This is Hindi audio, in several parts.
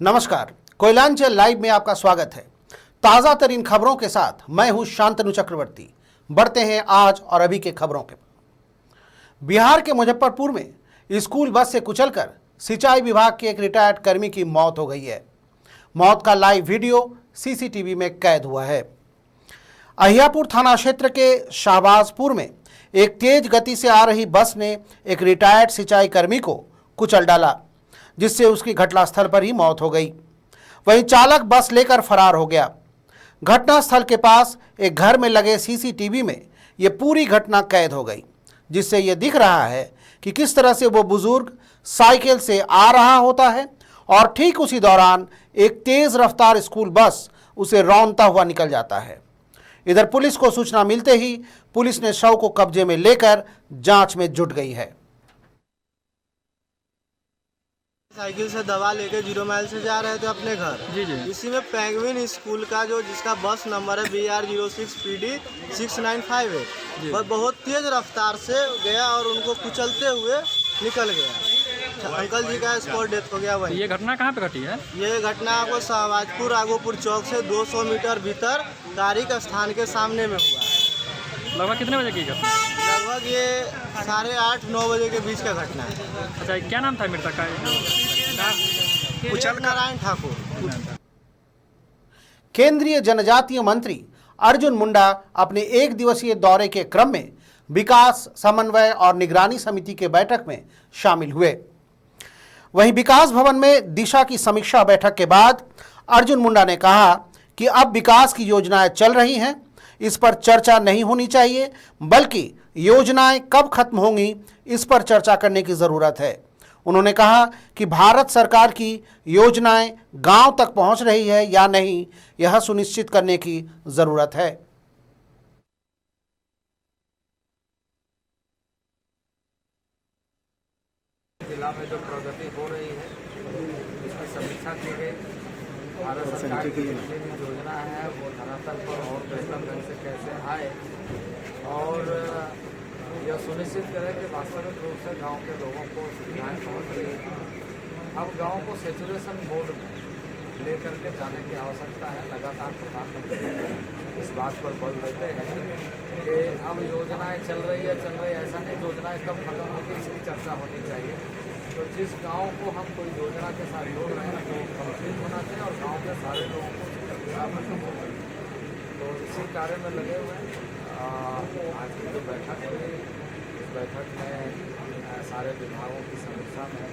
नमस्कार, कोयलांचल लाइव में आपका स्वागत है। ताजा तरीन खबरों के साथ मैं हूं शांतनु चक्रवर्ती। बढ़ते हैं आज और अभी के खबरों के। बिहार के मुजफ्फरपुर में स्कूल बस से कुचलकर सिंचाई विभाग के एक रिटायर्ड कर्मी की मौत हो गई है। मौत का लाइव वीडियो सीसीटीवी में कैद हुआ है। अहियापुर थाना क्षेत्र के शाहबाजपुर में एक तेज गति से आ रही बस ने एक रिटायर्ड सिंचाई कर्मी को कुचल डाला, जिससे उसकी घटनास्थल पर ही मौत हो गई। वहीं चालक बस लेकर फरार हो गया। घटनास्थल के पास एक घर में लगे सीसीटीवी में ये पूरी घटना कैद हो गई, जिससे ये दिख रहा है कि किस तरह से वो बुजुर्ग साइकिल से आ रहा होता है और ठीक उसी दौरान एक तेज रफ्तार स्कूल बस उसे रौंदता हुआ निकल जाता है। इधर पुलिस को सूचना मिलते ही पुलिस ने शव को कब्जे में लेकर जांच में जुट गई है। साइकिल से दवा लेके 0 माइल से जा रहे थे अपने घर। जी। इसी में पेंगुइन स्कूल का जिसका बस नंबर है BR06PD 6958 वह बहुत तेज रफ्तार से गया और उनको कुचलते हुए निकल गया। अंकल जी का स्पॉट डेथ हो गया। वही ये घटना कहाँ पे घटी है? ये घटना आपको शाहबाजपुर आगोपुर चौक से 200 मीटर भीतर तारिक स्थान के सामने में हुआ है। लगभग कितने बजे की घटना? लगभग ये 8:30-9 बजे के बीच का घटना है। अच्छा, क्या नाम था मृतक का? कुचल नारायण ठाकुर। केंद्रीय जनजातीय मंत्री अर्जुन मुंडा अपने एक दिवसीय दौरे के क्रम में विकास समन्वय और निगरानी समिति के बैठक में शामिल हुए। वहीं विकास भवन में दिशा की समीक्षा बैठक के बाद अर्जुन मुंडा ने कहा कि अब विकास की योजनाएं चल रही हैं, इस पर चर्चा नहीं होनी चाहिए, बल्कि योजनाएं कब खत्म होंगी इस पर चर्चा करने की जरूरत है। उन्होंने कहा कि भारत सरकार की योजनाएं गांव तक पहुंच रही है या नहीं, यह सुनिश्चित करने की जरूरत है। जिला में जो प्रगति हो रही है इसकी समीक्षा की गई। भारत सरकार की जितनी भी योजना है वो धरातल पर और बेहतर ढंग से कैसे आए और यह सुनिश्चित करें कि वास्तविक रूप से गांव के लोगों को सुविधाएं पहुंच रही है। अब गांव को सेचुरेशन मोड में लेकर के जाने की आवश्यकता है। लगातार प्रधानमंत्री इस बात पर बल देते हैं कि अब योजनाएं चल रही है, ऐसा नहीं योजनाएं कब खत्म होगी इसकी चर्चा होनी चाहिए। तो जिस गांव को हम कोई योजना के साथ जोड़ रहे हैं वो कंप्लीट होना चाहिए और गांव के सारे लोगों को लाभ होना चाहिए। तो इसी कार्य में लगे हुए हैं। आज की जो बैठक हुई इस बैठक में सारे विभागों की समीक्षा में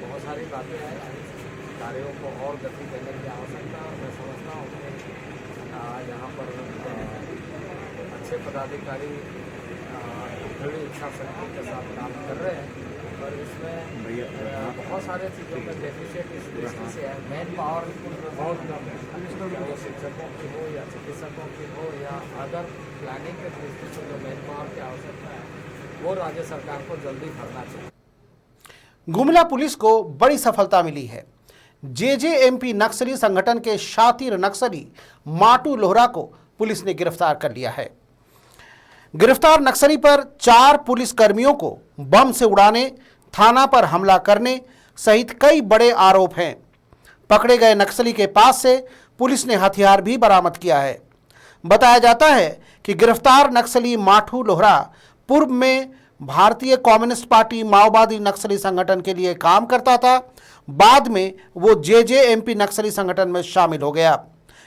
बहुत सारी बातें आई। कार्यों को और गति देने की आवश्यकता और मैं समझता हूँ कि यहाँ पर अच्छे पदाधिकारी बड़ी इच्छा शक्ति के साथ काम कर रहे हैं। और इसमें बहुत सारे चीज़ों में डेफिशिएट इस दृष्टि से है। मैन पावर बहुत कम है, वो शिक्षकों की हो या चिकित्सकों की हो या अदर प्लानिंग के दृष्टि से जो मैन पावर की आवश्यकता है वो राज्य सरकार को जल्दी भरना चाहिए। गुमला पुलिस को बड़ी सफलता मिली है। JJMP नक्सली संगठन के शातिर नक्सली माटू लोहरा को पुलिस ने गिरफ्तार कर लिया है। गिरफ्तार नक्सली पर 4 पुलिस कर्मियों को बम से उड़ाने, थाना पर हमला करने सहित कई बड़े आरोप हैं। पकड़े गए नक्सली के पास से पुलिस ने हथियार भी बरामद किया है। बताया जाता है कि गिरफ्तार नक्सली माठू लोहरा पूर्व में भारतीय कम्युनिस्ट पार्टी माओवादी नक्सली संगठन के लिए काम करता था। बाद में वो JJMP नक्सली संगठन में शामिल हो गया।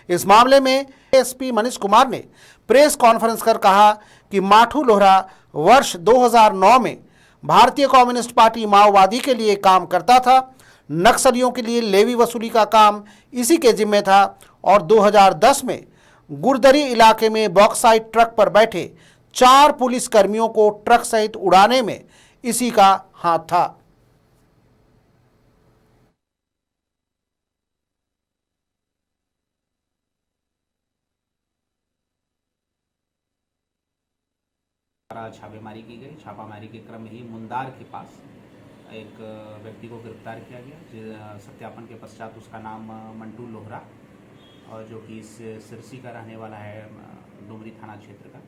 इस मामले में SP मनीष कुमार ने प्रेस कॉन्फ्रेंस कर कहा कि माठू लोहरा वर्ष 2009 में भारतीय कम्युनिस्ट पार्टी माओवादी के लिए काम करता था। नक्सलियों के लिए लेवी वसूली का काम इसी के जिम्मे था और 2010 में गुरदरी इलाके में बॉक्साइट ट्रक पर बैठे 4 पुलिस कर्मियों को ट्रक सहित उड़ाने में इसी का हाथ था। छापेमारी की गई। छापामारी के क्रम में ही मुंदार के पास एक व्यक्ति को गिरफ्तार किया गया। सत्यापन के पश्चात उसका नाम मंटू लोहरा और जो कि इस सिरसी का रहने वाला है, डुमरी थाना क्षेत्र का।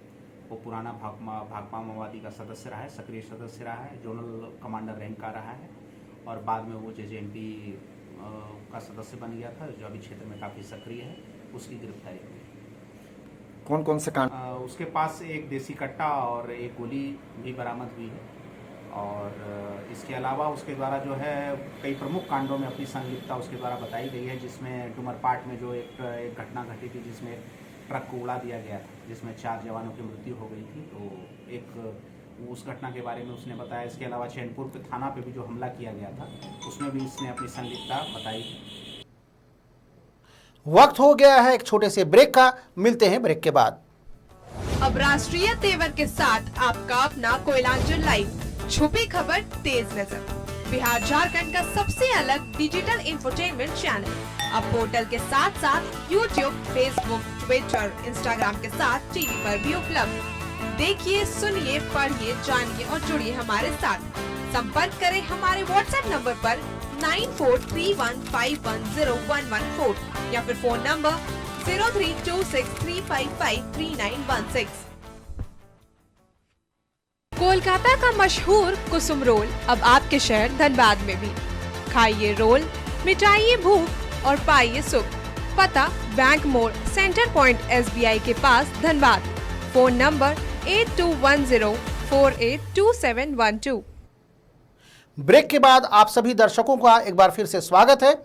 वो पुराना भाकपा माओवादी का सदस्य रहा है, सक्रिय सदस्य रहा है, जोनल कमांडर रैंक का रहा है और बाद में वो JJMP का सदस्य बन गया था, जो अभी क्षेत्र में काफ़ी सक्रिय है, उसकी गिरफ्तारी हुई। कौन कौन से कांड? उसके पास एक देसी कट्टा और एक गोली भी बरामद हुई है और इसके अलावा उसके द्वारा जो है कई प्रमुख कांडों में अपनी संलिप्तता उसके द्वारा बताई गई है, जिसमें डुमरपाट में जो एक घटना घटी थी जिसमें ट्रक को उड़ा दिया गया था, जिसमें 4 जवानों की मृत्यु हो गई थी, तो एक उस घटना के बारे में उसने बताया। इसके अलावा चैनपुर के थाना पे भी जो हमला किया गया था उसमें भी इसने अपनी संलिप्तता बताई है। वक्त हो गया है एक छोटे से ब्रेक का, मिलते हैं ब्रेक के बाद। अब राष्ट्रीय तेवर के साथ आपका अपना कोयलांचल लाइव, छुपी खबर तेज नजर, बिहार झारखंड का सबसे अलग डिजिटल इंफोटेनमेंट चैनल। अब पोर्टल के साथ साथ यूट्यूब, फेसबुक, ट्विटर, इंस्टाग्राम के साथ टीवी पर भी उपलब्ध। देखिए, सुनिए, पढ़िए, जानिए और जुड़िए हमारे साथ। संपर्क करें हमारे व्हाट्सएप नंबर पर 9431510114 या फिर फोन नंबर 032635533916। कोलकाता का मशहूर कुसुम रोल अब आपके शहर धनबाद में भी। खाइए रोल, मिटाइए भूख और पाइए सुख। पता बैंक मोड़, सेंटर पॉइंट SBI के पास, धनबाद। Phone number 8210482712। ब्रेक के बाद आप सभी दर्शकों का एक बार फिर से स्वागत है।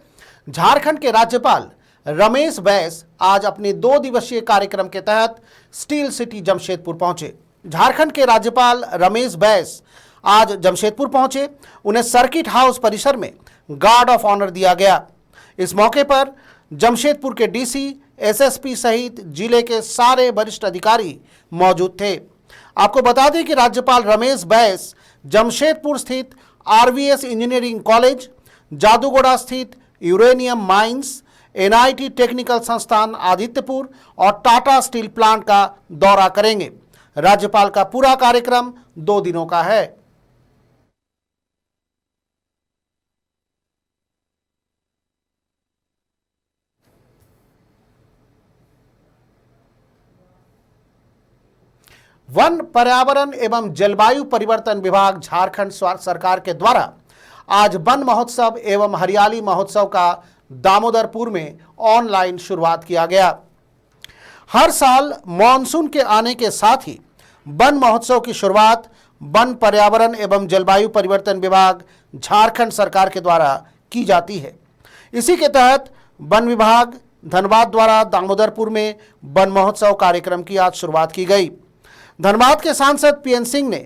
झारखंड के राज्यपाल रमेश बैस आज अपने 2 दिवसीय कार्यक्रम के तहत स्टील सिटी जमशेदपुर पहुंचे। झारखंड के राज्यपाल रमेश बैस आज जमशेदपुर पहुंचे। उन्हें सर्किट हाउस परिसर में गार्ड ऑफ ऑनर दिया गया। इस मौके पर जमशेदपुर के DC, SSP सहित जिले के सारे वरिष्ठ अधिकारी मौजूद थे। आपको बता दें कि राज्यपाल रमेश बैस जमशेदपुर स्थित RVS इंजीनियरिंग कॉलेज, जादूगोड़ा स्थित यूरेनियम माइंस, NIT टेक्निकल संस्थान आदित्यपुर और टाटा स्टील प्लांट का दौरा करेंगे। राज्यपाल का पूरा कार्यक्रम 2 दिनों का है। वन, पर्यावरण एवं जलवायु परिवर्तन विभाग झारखंड सरकार के द्वारा आज वन महोत्सव एवं हरियाली महोत्सव का दामोदरपुर में ऑनलाइन शुरुआत किया गया। हर साल मॉनसून के आने के साथ ही वन महोत्सव की शुरुआत वन, पर्यावरण एवं जलवायु परिवर्तन विभाग झारखंड सरकार के द्वारा की जाती है। इसी के तहत वन विभाग धनबाद द्वारा दामोदरपुर में वन महोत्सव कार्यक्रम की आज शुरुआत की गई। धनबाद के सांसद PN सिंह ने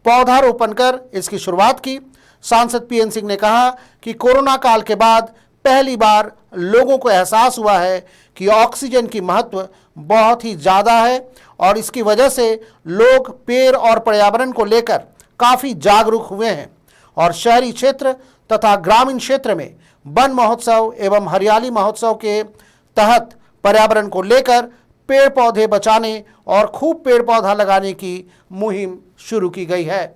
पौधारोपण कर इसकी शुरुआत की। सांसद PN सिंह ने कहा कि कोरोना काल के बाद पहली बार लोगों को एहसास हुआ है कि ऑक्सीजन की महत्व बहुत ही ज़्यादा है और इसकी वजह से लोग पेड़ और पर्यावरण को लेकर काफ़ी जागरूक हुए हैं और शहरी क्षेत्र तथा ग्रामीण क्षेत्र में वन महोत्सव एवं हरियाली महोत्सव के तहत पर्यावरण को लेकर पेड़ पौधे बचाने और खूब पेड़ पौधा लगाने की मुहिम शुरू की गई है।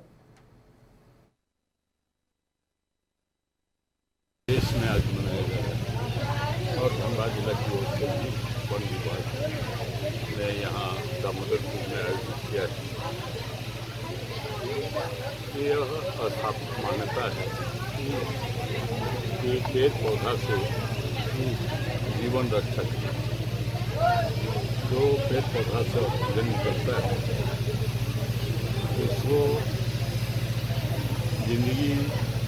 देश में आज मनाया जा रहा है और धनबाद जिला की ओर से भी वन विभाग ने यहाँ दामोदरपुर में आयोजित किया है। यह स्थापित मान्यता है कि पेड़ पौधा से जीवन रक्षक है। जो पेड़ पौधा से ऑक्सीजन निकलता है उसको जिंदगी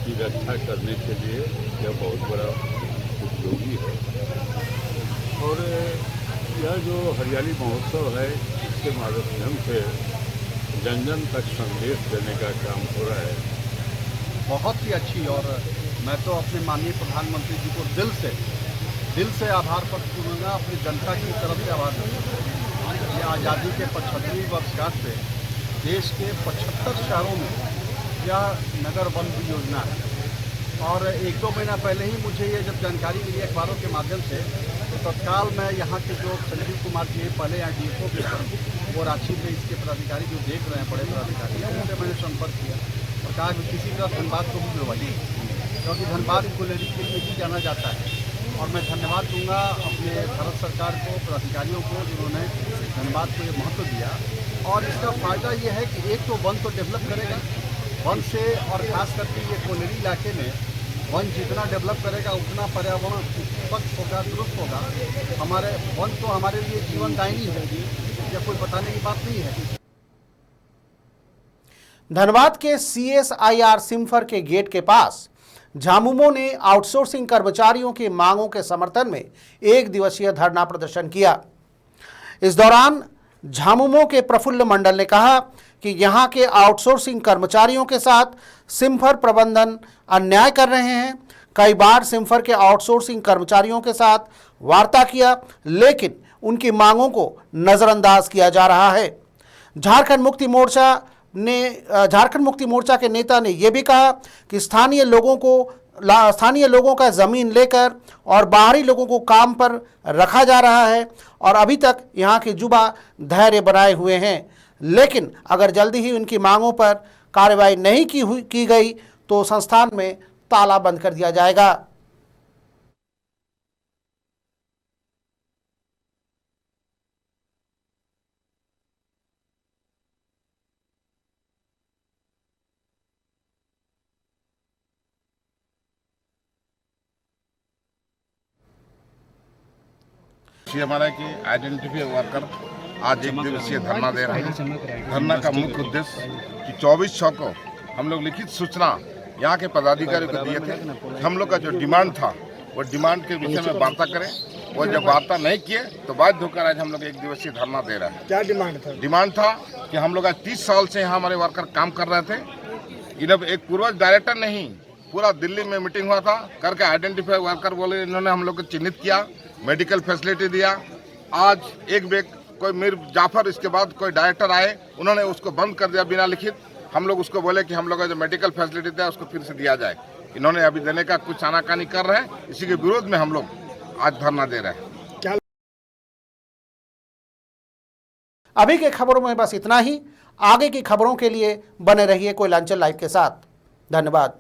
की रक्षा करने के लिए यह बहुत बड़ा उपयोगी है। और यह जो हरियाली महोत्सव है इसके माध्यम से जन जन तक संदेश देने का काम हो रहा है। बहुत ही अच्छी, और मैं तो अपने माननीय प्रधानमंत्री जी को दिल से आभार प्रकट करूँगा, अपनी जनता की तरफ से आभार प्रकट करूँगा। ये आज़ादी के 75वीं वर्षगांठ पे देश के 75 शहरों में यह नगर वन योजना है। और 1-2 महीना पहले ही मुझे ये जब जानकारी मिली अखबारों के माध्यम से, तो तत्काल मैं यहाँ के जो संजीव कुमार जी पहले यहाँ DFO के वो रांची में इसके पदाधिकारी जो देख रहे हैं, बड़े पदाधिकारी, उनसे मैंने संपर्क किया और कहा कि किसी तरह धनबाद को भी बुलवाइए, क्योंकि धनबाद गुलेरी के लिए भी जाना जाता है। और मैं धन्यवाद दूंगा अपने भारत सरकार को, पदाधिकारियों को, जिन्होंने धनबाद को ये महत्व दिया। और इसका फ़ायदा ये है कि एक तो वन तो डेवलप करेगा, वन से, और ख़ास करके ये कोलेरी इलाके में वन जितना डेवलप करेगा उतना पर्यावरण स्वच्छ होगा, दुरुस्त होगा। हमारे वन तो हमारे लिए जीवनदायिनी है, यह कोई बताने की बात नहीं है। धनबाद के CSIR सिम्फर के गेट के पास झामुमो ने आउटसोर्सिंग कर्मचारियों की मांगों के समर्थन में 1 दिवसीय धरना प्रदर्शन किया। इस दौरान झामुमो के प्रफुल्ल मंडल ने कहा कि यहां के आउटसोर्सिंग कर्मचारियों के साथ सिम्फर प्रबंधन अन्याय कर रहे हैं। कई बार सिम्फर के आउटसोर्सिंग कर्मचारियों के साथ वार्ता किया, लेकिन उनकी मांगों को नजरअंदाज किया जा रहा है। झारखंड मुक्ति मोर्चा के नेता ने यह भी कहा कि स्थानीय लोगों का जमीन लेकर और बाहरी लोगों को काम पर रखा जा रहा है और अभी तक यहां के युवा धैर्य बनाए हुए हैं, लेकिन अगर जल्दी ही उनकी मांगों पर कार्रवाई नहीं की गई तो संस्थान में ताला बंद कर दिया जाएगा। हमारा कि आइडेंटिफाई वर्कर आज 1 दिवसीय धरना दे रहे हैं। धरना का मुख्य उद्देश्य कि 24/6 को हम लोग लिखित सूचना यहाँ के पदाधिकारी को दिए थे। हम लोग का जो डिमांड था वो डिमांड के विषय में वार्ता करें। वो जब वार्ता नहीं किए तो बाध्य होकर आज हम लोग 1 दिवसीय धरना दे रहे हैं। क्या डिमांड था? डिमांड था कि हम लोग आज 30 साल से यहाँ हमारे वर्कर काम कर रहे थे। इन्हें एक पूर्वज डायरेक्टर नहीं, पूरा दिल्ली में मीटिंग हुआ था करके आइडेंटिफाई वर्कर बोले, इन्होंने हम लोग को चिन्हित किया, मेडिकल फैसिलिटी दिया। आज एक व्यक्ति कोई मीर जाफर, इसके बाद कोई डायरेक्टर आए, उन्होंने उसको बंद कर दिया बिना लिखित। हम लोग उसको बोले कि हम लोग का जो मेडिकल फैसिलिटी था उसको फिर से दिया जाए। इन्होंने अभी देने का कुछ आनाकानी कर रहे हैं। इसी के विरोध में हम लोग आज धरना दे रहे हैं। अभी के खबरों में बस इतना ही। आगे की खबरों के लिए बने रहिए कोयलांचल लाइव के साथ। धन्यवाद।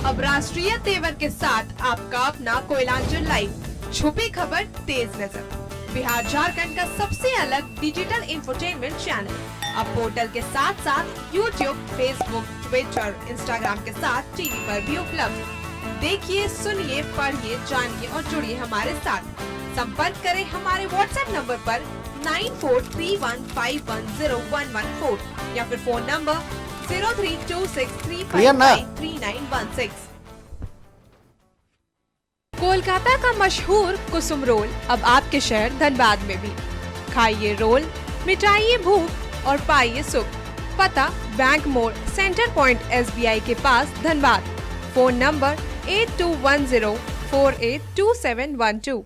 अब राष्ट्रीय तेवर के साथ आपका अपना कोयलांचल लाइव, छुपी खबर तेज नजर, बिहार झारखंड का सबसे अलग डिजिटल इंफोटेनमेंट चैनल। अब पोर्टल के साथ साथ यूट्यूब, फेसबुक, ट्विटर, इंस्टाग्राम के साथ टीवी पर भी उपलब्ध। देखिए, सुनिए, पढ़िए, जानिए और जुड़िए हमारे साथ। संपर्क करें हमारे व्हाट्सएप नंबर पर 9431510114 या फिर फोन नंबर 0326353916। कोलकाता का मशहूर कुसुम रोल अब आपके शहर धनबाद में भी। खाइए रोल, मिटाइए भूख और पाइए सुख। पता बैंक मोड़, सेंटर पॉइंट SBI के पास, धनबाद। Phone number 8210482712।